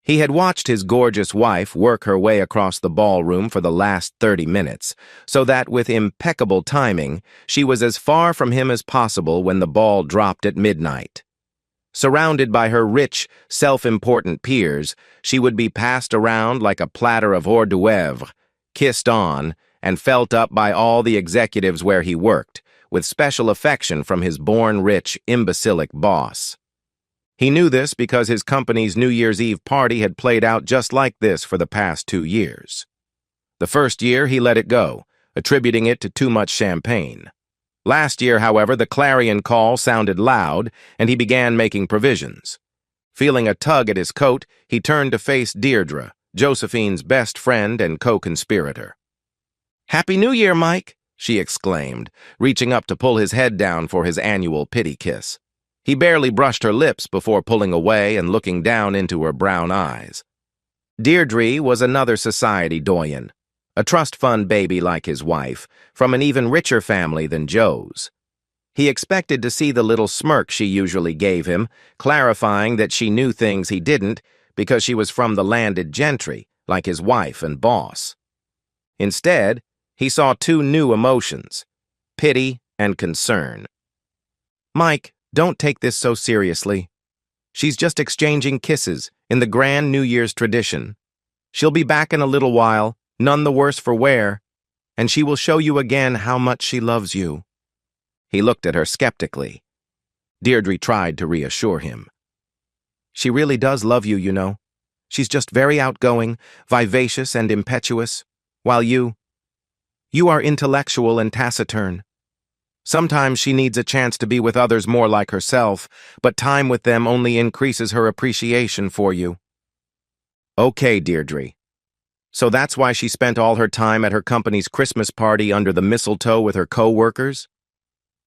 He had watched his gorgeous wife work her way across the ballroom for the last 30 minutes, so that with impeccable timing, she was as far from him as possible when the ball dropped at midnight. Surrounded by her rich, self-important peers, she would be passed around like a platter of hors d'oeuvres, kissed on, and felt up by all the executives where he worked, with special affection from his born-rich, imbecilic boss. He knew this because his company's New Year's Eve party had played out just like this for the past 2 years. The first year, he let it go, attributing it to too much champagne. Last year, however, the clarion call sounded loud, and he began making provisions. Feeling a tug at his coat, he turned to face Deirdre, Josephine's best friend and co-conspirator. "Happy New Year, Mike," she exclaimed, reaching up to pull his head down for his annual pity kiss. He barely brushed her lips before pulling away and looking down into her brown eyes. Deirdre was another society doyen, a trust fund baby like his wife, from an even richer family than Joe's. He expected to see the little smirk she usually gave him, clarifying that she knew things he didn't because she was from the landed gentry, like his wife and boss. Instead, he saw 2 new emotions, pity and concern. "Mike, don't take this so seriously. She's just exchanging kisses in the grand New Year's tradition. She'll be back in a little while, none the worse for wear, and she will show you again how much she loves you." He looked at her skeptically. Deirdre tried to reassure him. "She really does love you, you know. She's just very outgoing, vivacious, and impetuous, while you are intellectual and taciturn. Sometimes she needs a chance to be with others more like herself, but time with them only increases her appreciation for you." "Okay, Deirdre. So that's why she spent all her time at her company's Christmas party under the mistletoe with her co-workers?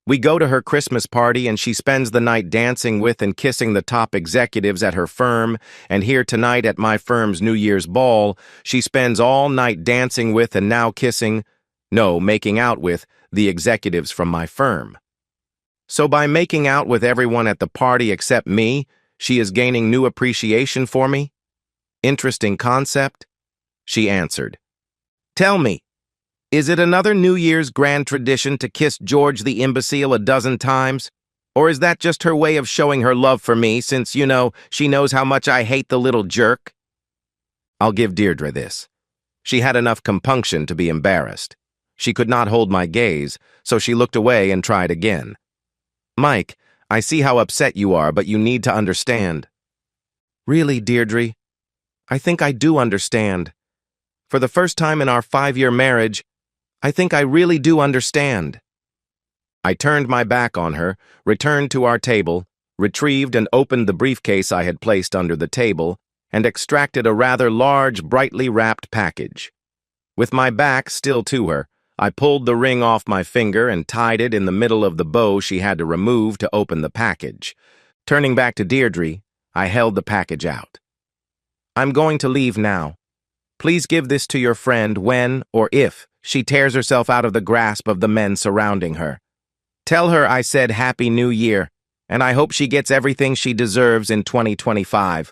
We go to her Christmas party and she spends the night dancing with and kissing the top executives at her firm, and here tonight at my firm's New Year's ball, she spends all night dancing with and now making out with the executives from my firm. So by making out with everyone at the party except me, she is gaining new appreciation for me? Interesting concept?" She answered. "Tell me, is it another New Year's grand tradition to kiss George the imbecile a dozen times? Or is that just her way of showing her love for me since, she knows how much I hate the little jerk?" I'll give Deirdre this. She had enough compunction to be embarrassed. She could not hold my gaze, so she looked away and tried again. "Mike, I see how upset you are, but you need to understand." "Really, Deirdre? I think I do understand. For the first time in our 5-year marriage, I think I really do understand." I turned my back on her, returned to our table, retrieved and opened the briefcase I had placed under the table, and extracted a rather large, brightly wrapped package. With my back still to her, I pulled the ring off my finger and tied it in the middle of the bow she had to remove to open the package. Turning back to Deirdre, I held the package out. "I'm going to leave now. Please give this to your friend when, or if, she tears herself out of the grasp of the men surrounding her. Tell her I said Happy New Year, and I hope she gets everything she deserves in 2025.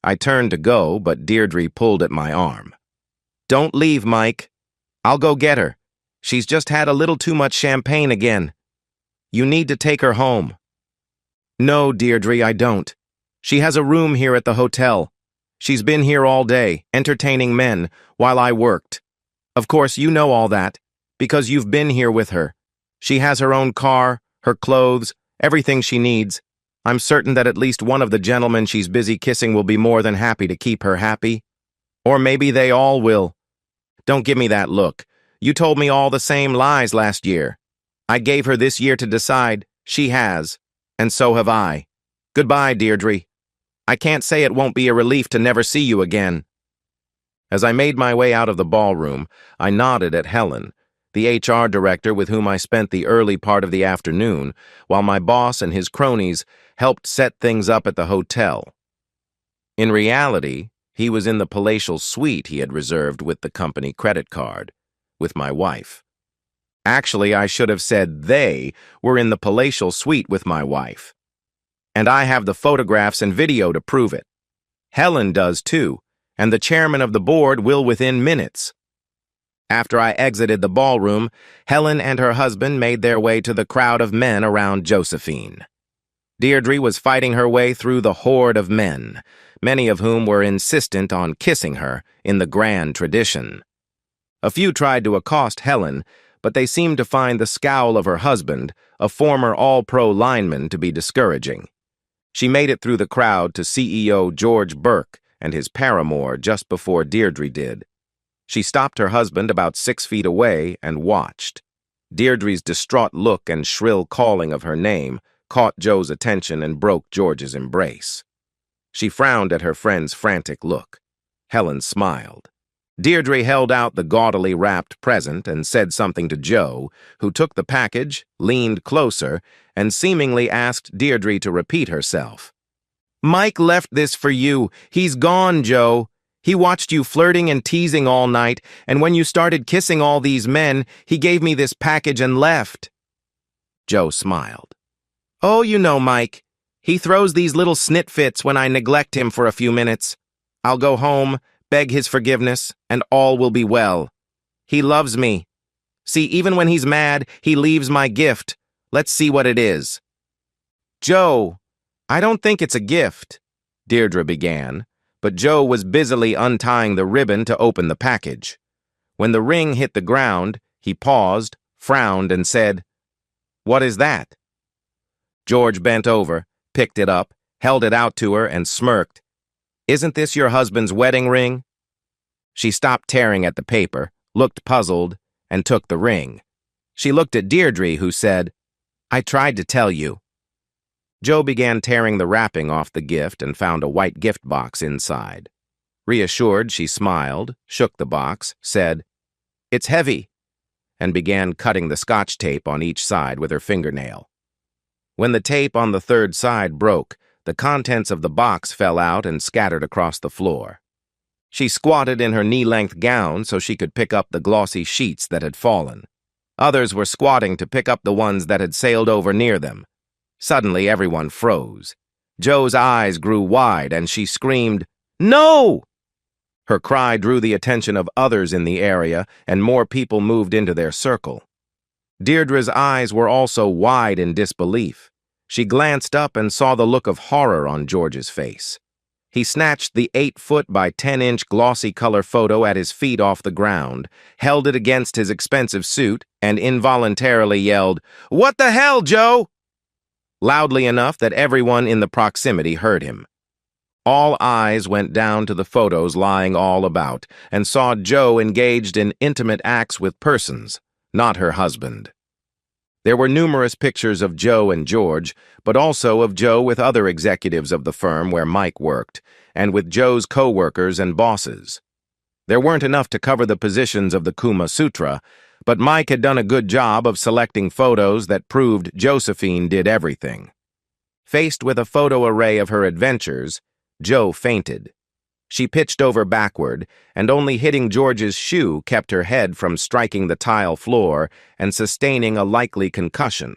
I turned to go, but Deirdre pulled at my arm. "Don't leave, Mike. I'll go get her. She's just had a little too much champagne again. You need to take her home." "No, Deirdre, I don't. She has a room here at the hotel. She's been here all day, entertaining men, while I worked. Of course, you know all that, because you've been here with her. She has her own car, her clothes, everything she needs. I'm certain that at least one of the gentlemen she's busy kissing will be more than happy to keep her happy. Or maybe they all will. Don't give me that look. You told me all the same lies last year. I gave her this year to decide. She has. And so have I. Goodbye, Deirdre. I can't say it won't be a relief to never see you again." As I made my way out of the ballroom, I nodded at Helen, the HR director with whom I spent the early part of the afternoon, while my boss and his cronies helped set things up at the hotel. In reality, he was in the palatial suite he had reserved with the company credit card, with my wife. Actually, I should have said they were in the palatial suite with my wife. And I have the photographs and video to prove it. Helen does too, and the chairman of the board will within minutes. After I exited the ballroom, Helen and her husband made their way to the crowd of men around Josephine. Deirdre was fighting her way through the horde of men, many of whom were insistent on kissing her in the grand tradition. A few tried to accost Helen, but they seemed to find the scowl of her husband, a former All-Pro lineman, to be discouraging. She made it through the crowd to CEO George Burke and his paramour just before Deirdre did. She stopped her husband about 6 feet away and watched. Deirdre's distraught look and shrill calling of her name caught Joe's attention and broke George's embrace. She frowned at her friend's frantic look. Helen smiled. Deirdre held out the gaudily wrapped present and said something to Joe, who took the package, leaned closer, and seemingly asked Deirdre to repeat herself. "Mike left this for you. He's gone, Joe. He watched you flirting and teasing all night, and when you started kissing all these men, he gave me this package and left." Joe smiled. "Oh, you know, Mike. He throws these little snit fits when I neglect him for a few minutes. I'll go home, beg his forgiveness, and all will be well. He loves me. See, even when he's mad, he leaves my gift. Let's see what it is." "Joe, I don't think it's a gift," Deirdre began, but Joe was busily untying the ribbon to open the package. When the ring hit the ground, he paused, frowned, and said, "What is that?" George bent over, picked it up, held it out to her, and smirked. "Isn't this your husband's wedding ring?" She stopped tearing at the paper, looked puzzled, and took the ring. She looked at Deirdre, who said, "I tried to tell you." Joe began tearing the wrapping off the gift and found a white gift box inside. Reassured, she smiled, shook the box, said, "It's heavy," and began cutting the scotch tape on each side with her fingernail. When the tape on the third side broke, the contents of the box fell out and scattered across the floor. She squatted in her knee-length gown so she could pick up the glossy sheets that had fallen. Others were squatting to pick up the ones that had sailed over near them. Suddenly, everyone froze. Joe's eyes grew wide, and she screamed, "No!" Her cry drew the attention of others in the area, and more people moved into their circle. Deirdre's eyes were also wide in disbelief. She glanced up and saw the look of horror on George's face. He snatched the 8-foot by 10-inch glossy color photo at his feet off the ground, held it against his expensive suit, and involuntarily yelled, "What the hell, Joe?" loudly enough that everyone in the proximity heard him. All eyes went down to the photos lying all about and saw Joe engaged in intimate acts with persons, not her husband. There were numerous pictures of Joe and George, but also of Joe with other executives of the firm where Mike worked, and with Joe's co-workers and bosses. There weren't enough to cover the positions of the Kama Sutra, but Mike had done a good job of selecting photos that proved Josephine did everything. Faced with a photo array of her adventures, Joe fainted. She pitched over backward, and only hitting George's shoe kept her head from striking the tile floor and sustaining a likely concussion.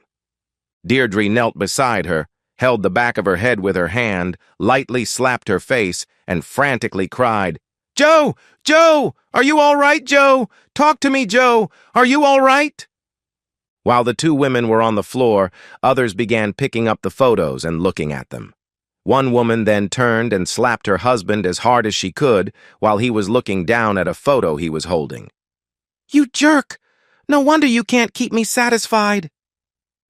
Deirdre knelt beside her, held the back of her head with her hand, lightly slapped her face, and frantically cried, "Joe! Joe! Are you all right, Joe? Talk to me, Joe! Are you all right?" While the two women were on the floor, others began picking up the photos and looking at them. One woman then turned and slapped her husband as hard as she could while he was looking down at a photo he was holding. "You jerk! No wonder you can't keep me satisfied."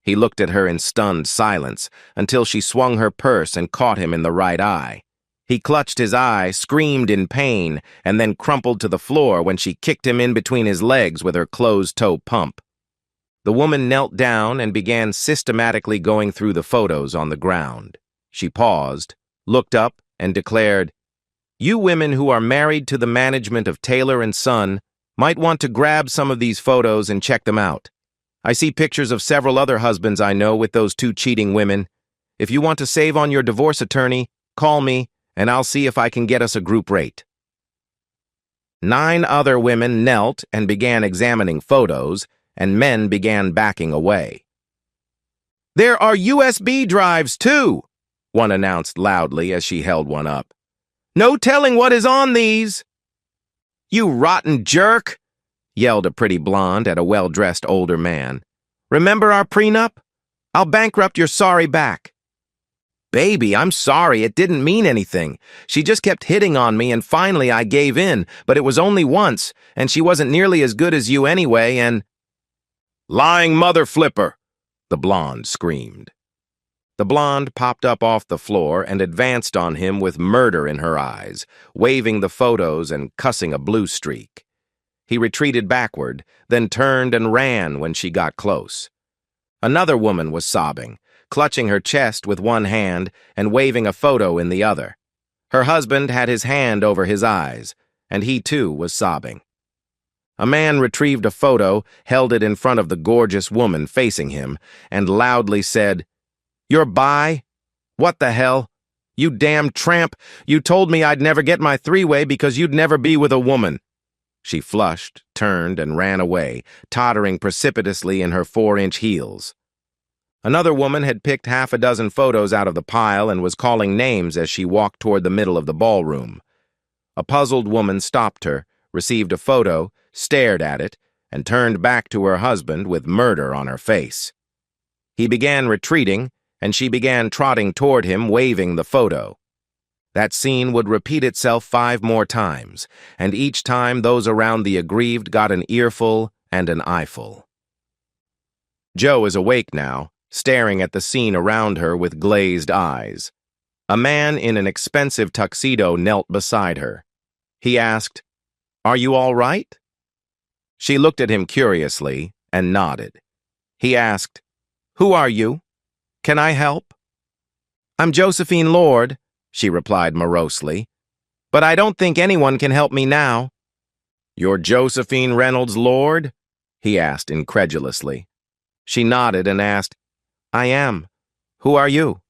He looked at her in stunned silence until she swung her purse and caught him in the right eye. He clutched his eye, screamed in pain, and then crumpled to the floor when she kicked him in between his legs with her closed-toe pump. The woman knelt down and began systematically going through the photos on the ground. She paused, looked up, and declared, "You women who are married to the management of Taylor & Son might want to grab some of these photos and check them out. I see pictures of several other husbands I know with those two cheating women. If you want to save on your divorce attorney, call me, and I'll see if I can get us a group rate." 9 other women knelt and began examining photos, and men began backing away. "There are USB drives, too," one announced loudly as she held one up. No telling what is on these. You rotten jerk, yelled a pretty blonde at a well-dressed older man. Remember our prenup? I'll bankrupt your sorry back. Baby, I'm sorry, it didn't mean anything. She just kept hitting on me and finally I gave in, but it was only once, and she wasn't nearly as good as you anyway, and— Lying mother flipper, the blonde screamed. The blonde popped up off the floor and advanced on him with murder in her eyes, waving the photos and cussing a blue streak. He retreated backward, then turned and ran when she got close. Another woman was sobbing, clutching her chest with one hand and waving a photo in the other. Her husband had his hand over his eyes, and he too was sobbing. A man retrieved a photo, held it in front of the gorgeous woman facing him, and loudly said, "You're bi? What the hell? You damn tramp! You told me I'd never get my three-way because you'd never be with a woman." She flushed, turned, and ran away, tottering precipitously in her 4-inch heels. Another woman had picked half a dozen photos out of the pile and was calling names as she walked toward the middle of the ballroom. A puzzled woman stopped her, received a photo, stared at it, and turned back to her husband with murder on her face. He began retreating, and she began trotting toward him, waving the photo. That scene would repeat itself 5 more times, and each time those around the aggrieved got an earful and an eyeful. Joe is awake now, staring at the scene around her with glazed eyes. A man in an expensive tuxedo knelt beside her. He asked, "Are you all right?" She looked at him curiously and nodded. He asked, "Who are you? Can I help?" "I'm Josephine Lord," she replied morosely, "but I don't think anyone can help me now." "You're Josephine Reynolds Lord?" he asked incredulously. She nodded and asked, "I am. Who are you?"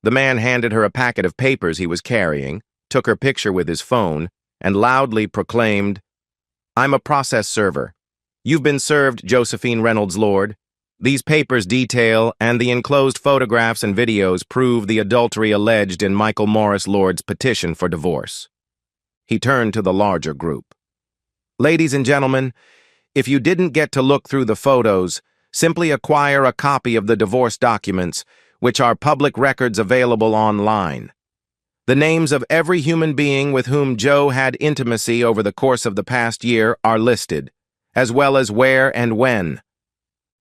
The man handed her a packet of papers he was carrying, took her picture with his phone, and loudly proclaimed, "I'm a process server. You've been served, Josephine Reynolds Lord. These papers detail, and the enclosed photographs and videos prove the adultery alleged in Michael Morris Lord's petition for divorce." He turned to the larger group. "Ladies and gentlemen, if you didn't get to look through the photos, simply acquire a copy of the divorce documents, which are public records available online. The names of every human being with whom Joe had intimacy over the course of the past year are listed, as well as where and when.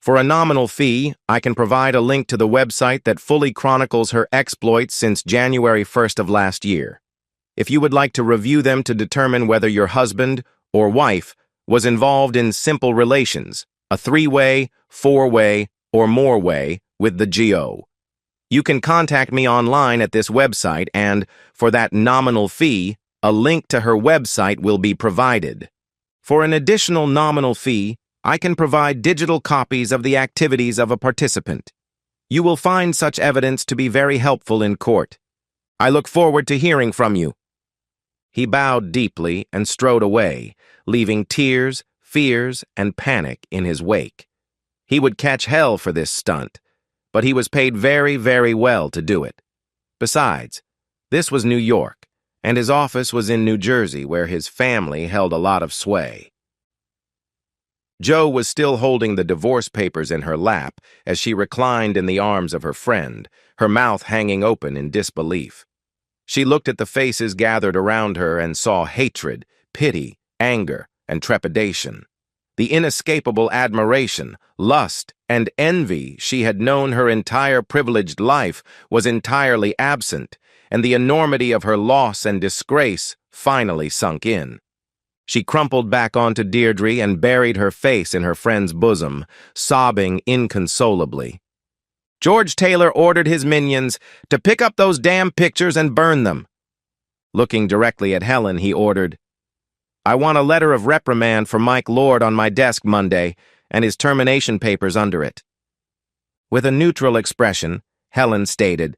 For a nominal fee, I can provide a link to the website that fully chronicles her exploits since January 1st of last year. If you would like to review them to determine whether your husband or wife was involved in simple relations, a 3-way, 4-way, or more way with the GO. You can contact me online at this website and, for that nominal fee, a link to her website will be provided. For an additional nominal fee, I can provide digital copies of the activities of a participant. You will find such evidence to be very helpful in court. I look forward to hearing from you." He bowed deeply and strode away, leaving tears, fears, and panic in his wake. He would catch hell for this stunt, but he was paid very, very well to do it. Besides, this was New York, and his office was in New Jersey, where his family held a lot of sway. Joe was still holding the divorce papers in her lap as she reclined in the arms of her friend, her mouth hanging open in disbelief. She looked at the faces gathered around her and saw hatred, pity, anger, and trepidation. The inescapable admiration, lust, and envy she had known her entire privileged life was entirely absent, and the enormity of her loss and disgrace finally sunk in. She crumpled back onto Deirdre and buried her face in her friend's bosom, sobbing inconsolably. "George Taylor ordered his minions to pick up those damn pictures and burn them." Looking directly at Helen, he ordered, "I want a letter of reprimand for Mike Lord on my desk Monday, and his termination papers under it." With a neutral expression, Helen stated,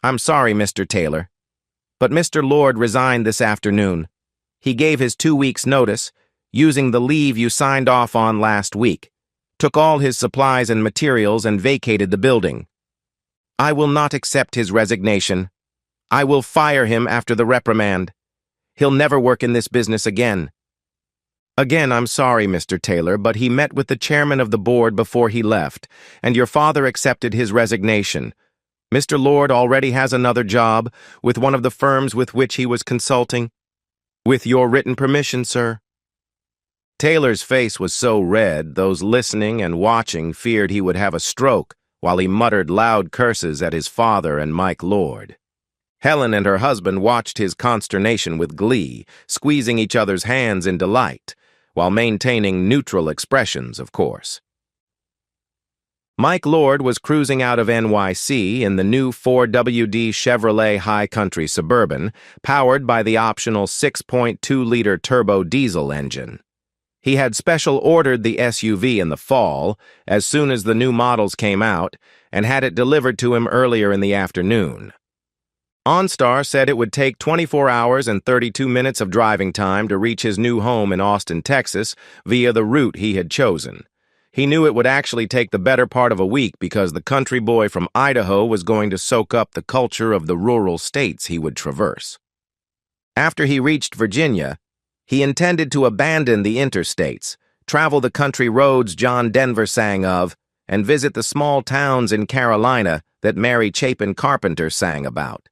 "I'm sorry, Mr. Taylor, but Mr. Lord resigned this afternoon. He gave his 2 weeks' notice, using the leave you signed off on last week, took all his supplies and materials and vacated the building. I will not accept his resignation. I will fire him after the reprimand. He'll never work in this business again. Again, I'm sorry, Mr. Taylor, but he met with the chairman of the board before he left, and your father accepted his resignation. Mr. Lord already has another job with one of the firms with which he was consulting. With your written permission, sir. Taylor's face was so red, those listening and watching feared he would have a stroke while he muttered loud curses at his father and Mike Lord. Helen and her husband watched his consternation with glee, squeezing each other's hands in delight, while maintaining neutral expressions, of course. Mike Lord was cruising out of NYC in the new 4WD Chevrolet High Country Suburban, powered by the optional 6.2-liter turbo diesel engine. He had special ordered the SUV in the fall, as soon as the new models came out, and had it delivered to him earlier in the afternoon. OnStar said it would take 24 hours and 32 minutes of driving time to reach his new home in Austin, Texas, via the route he had chosen. He knew it would actually take the better part of a week because the country boy from Idaho was going to soak up the culture of the rural states he would traverse. After he reached Virginia, he intended to abandon the interstates, travel the country roads John Denver sang of, and visit the small towns in Carolina that Mary Chapin Carpenter sang about.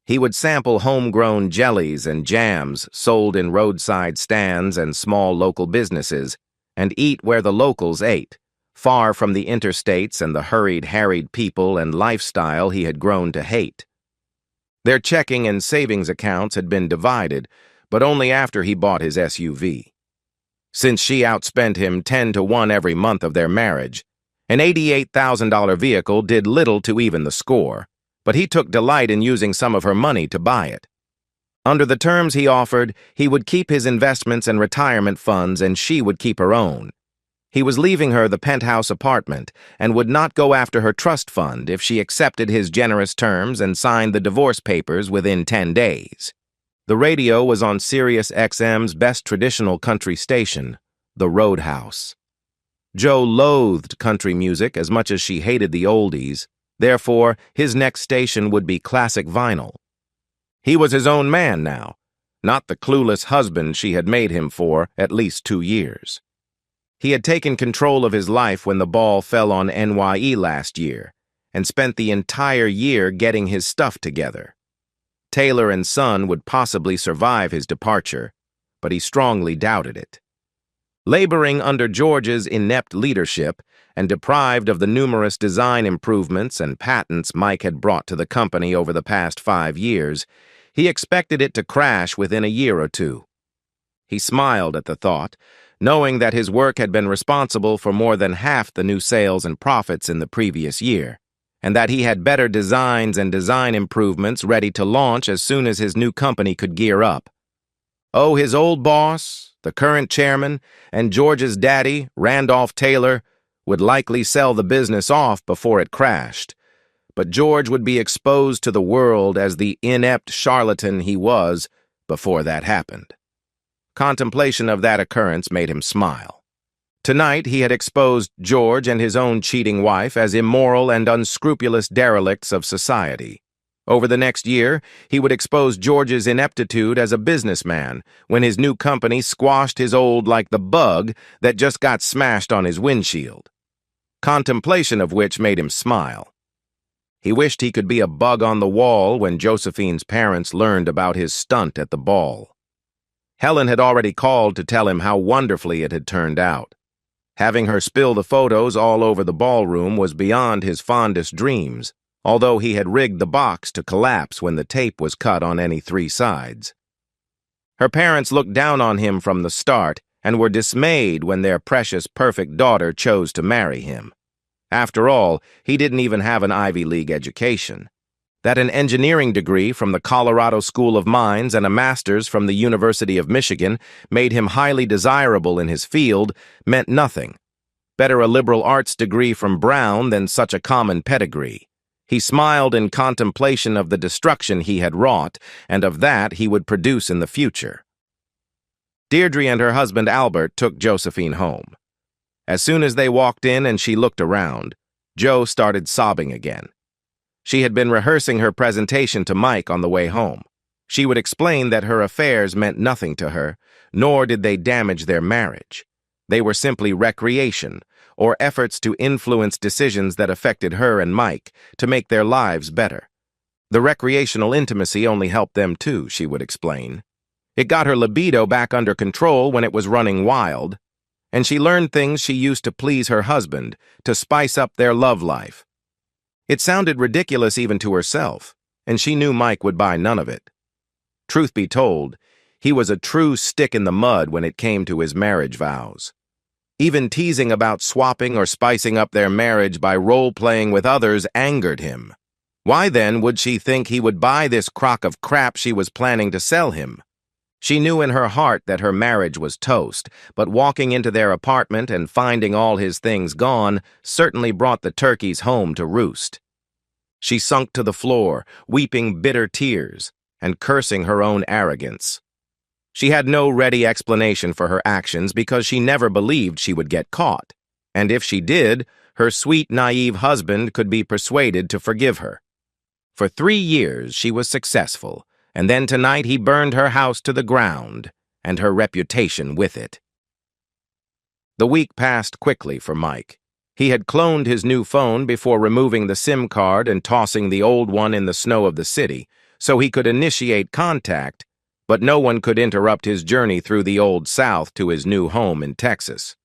He would sample homegrown jellies and jams sold in roadside stands and small local businesses, and eat where the locals ate, far from the interstates and the hurried, harried people and lifestyle he had grown to hate. Their checking and savings accounts had been divided, but only after he bought his SUV. Since she outspent him 10-to-1 every month of their marriage, an $88,000 vehicle did little to even the score, but he took delight in using some of her money to buy it. Under the terms he offered, he would keep his investments and retirement funds and she would keep her own. He was leaving her the penthouse apartment and would not go after her trust fund if she accepted his generous terms and signed the divorce papers within 10 days. The radio was on Sirius XM's best traditional country station, the Roadhouse. Joe loathed country music as much as she hated the oldies. Therefore, his next station would be classic vinyl. He was his own man now, not the clueless husband she had made him for at least 2 years. He had taken control of his life when the ball fell on NYE last year, and spent the entire year getting his stuff together. Taylor and Son would possibly survive his departure, but he strongly doubted it. Laboring under George's inept leadership and deprived of the numerous design improvements and patents Mike had brought to the company over the past 5 years, he expected it to crash within a year or two. He smiled at the thought, knowing that his work had been responsible for more than half the new sales and profits in the previous year, and that he had better designs and design improvements ready to launch as soon as his new company could gear up. Oh, his old boss, the current chairman, and George's daddy, Randolph Taylor, would likely sell the business off before it crashed, but George would be exposed to the world as the inept charlatan he was before that happened. Contemplation of that occurrence made him smile. Tonight he had exposed George and his own cheating wife as immoral and unscrupulous derelicts of society. Over the next year, he would expose George's ineptitude as a businessman when his new company squashed his old like the bug that just got smashed on his windshield. Contemplation of which made him smile. He wished he could be a bug on the wall when Josephine's parents learned about his stunt at the ball. Helen had already called to tell him how wonderfully it had turned out. Having her spill the photos all over the ballroom was beyond his fondest dreams, although he had rigged the box to collapse when the tape was cut on any 3 sides. Her parents looked down on him from the start and were dismayed when their precious, perfect daughter chose to marry him. After all, he didn't even have an Ivy League education. That an engineering degree from the Colorado School of Mines and a master's from the University of Michigan made him highly desirable in his field meant nothing. Better a liberal arts degree from Brown than such a common pedigree. He smiled in contemplation of the destruction he had wrought and of that he would produce in the future. Deirdre and her husband Albert took Josephine home. As soon as they walked in and she looked around, Joe started sobbing again. She had been rehearsing her presentation to Mike on the way home. She would explain that her affairs meant nothing to her, nor did they damage their marriage. They were simply recreation, or efforts to influence decisions that affected her and Mike to make their lives better. The recreational intimacy only helped them too, she would explain. It got her libido back under control when it was running wild, and she learned things she used to please her husband, to spice up their love life. It sounded ridiculous even to herself, and she knew Mike would buy none of it. Truth be told, he was a true stick in the mud when it came to his marriage vows. Even teasing about swapping or spicing up their marriage by role-playing with others angered him. Why then would she think he would buy this crock of crap she was planning to sell him? She knew in her heart that her marriage was toast, but walking into their apartment and finding all his things gone certainly brought the turkeys home to roost. She sunk to the floor, weeping bitter tears and cursing her own arrogance. She had no ready explanation for her actions because she never believed she would get caught, and if she did, her sweet, naive husband could be persuaded to forgive her. For 3 years she was successful, and then tonight he burned her house to the ground, and her reputation with it. The week passed quickly for Mike. He had cloned his new phone before removing the SIM card and tossing the old one in the snow of the city, so he could initiate contact, but no one could interrupt his journey through the Old South to his new home in Texas.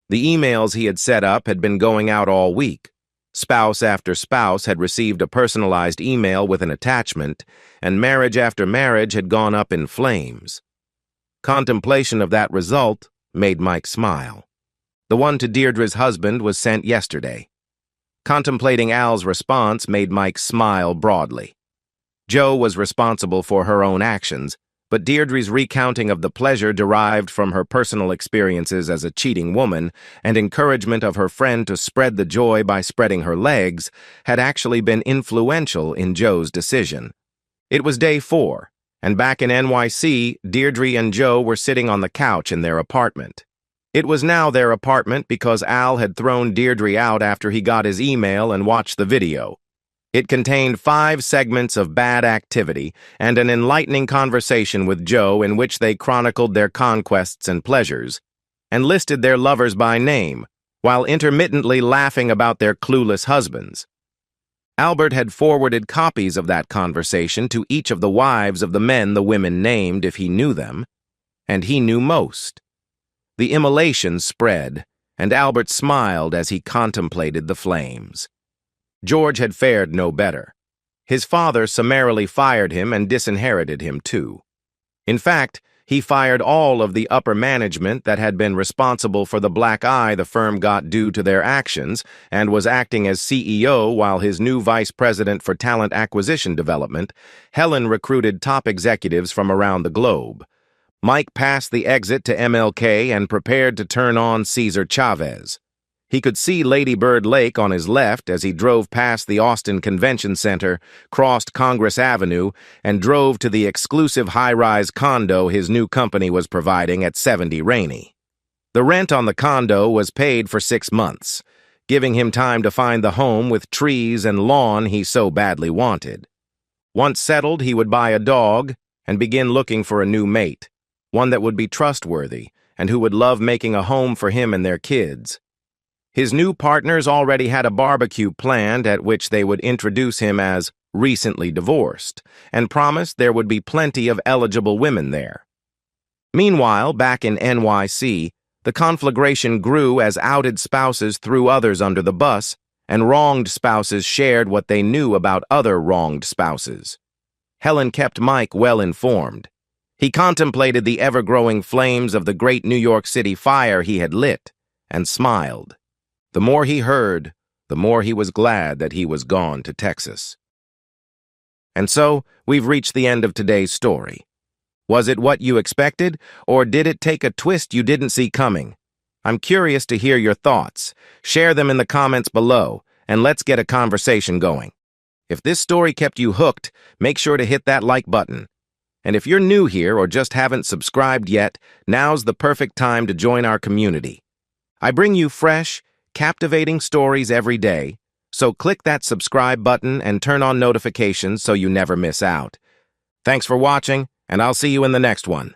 The emails he had set up had been going out all week. Spouse after spouse had received a personalized email with an attachment, and marriage after marriage had gone up in flames. Contemplation of that result made Mike smile. The one to Deirdre's husband was sent yesterday. Contemplating Al's response made Mike smile broadly. Jo was responsible for her own actions, but Deirdre's recounting of the pleasure derived from her personal experiences as a cheating woman and encouragement of her friend to spread the joy by spreading her legs had actually been influential in Jo's decision. It was day 4, and back in NYC, Deirdre and Jo were sitting on the couch in their apartment. It was now their apartment because Al had thrown Deirdre out after he got his email and watched the video. It contained 5 segments of bad activity and an enlightening conversation with Jo in which they chronicled their conquests and pleasures, and listed their lovers by name, while intermittently laughing about their clueless husbands. Albert had forwarded copies of that conversation to each of the wives of the men the women named if he knew them, and he knew most. The immolation spread, and Albert smiled as he contemplated the flames. George had fared no better. His father summarily fired him and disinherited him too. In fact, he fired all of the upper management that had been responsible for the black eye the firm got due to their actions and was acting as CEO while his new vice president for talent acquisition development, Helen, recruited top executives from around the globe. Mike passed the exit to MLK and prepared to turn on Cesar Chavez. He could see Lady Bird Lake on his left as he drove past the Austin Convention Center, crossed Congress Avenue, and drove to the exclusive high-rise condo his new company was providing at 70 Rainey. The rent on the condo was paid for 6 months, giving him time to find the home with trees and lawn he so badly wanted. Once settled, he would buy a dog and begin looking for a new mate, one that would be trustworthy and who would love making a home for him and their kids. His new partners already had a barbecue planned at which they would introduce him as recently divorced, and promised there would be plenty of eligible women there. Meanwhile, back in NYC, the conflagration grew as outed spouses threw others under the bus, and wronged spouses shared what they knew about other wronged spouses. Helen kept Mike well informed. He contemplated the ever-growing flames of the great New York City fire he had lit, and smiled. The more he heard, the more he was glad that he was gone to Texas. And so, we've reached the end of today's story. Was it what you expected, or did it take a twist you didn't see coming? I'm curious to hear your thoughts. Share them in the comments below, and let's get a conversation going. If this story kept you hooked, make sure to hit that like button. And if you're new here or just haven't subscribed yet, now's the perfect time to join our community. I bring you fresh, captivating stories every day, So click that subscribe button and turn on notifications so you never miss out. Thanks for watching, and I'll see you in the next one.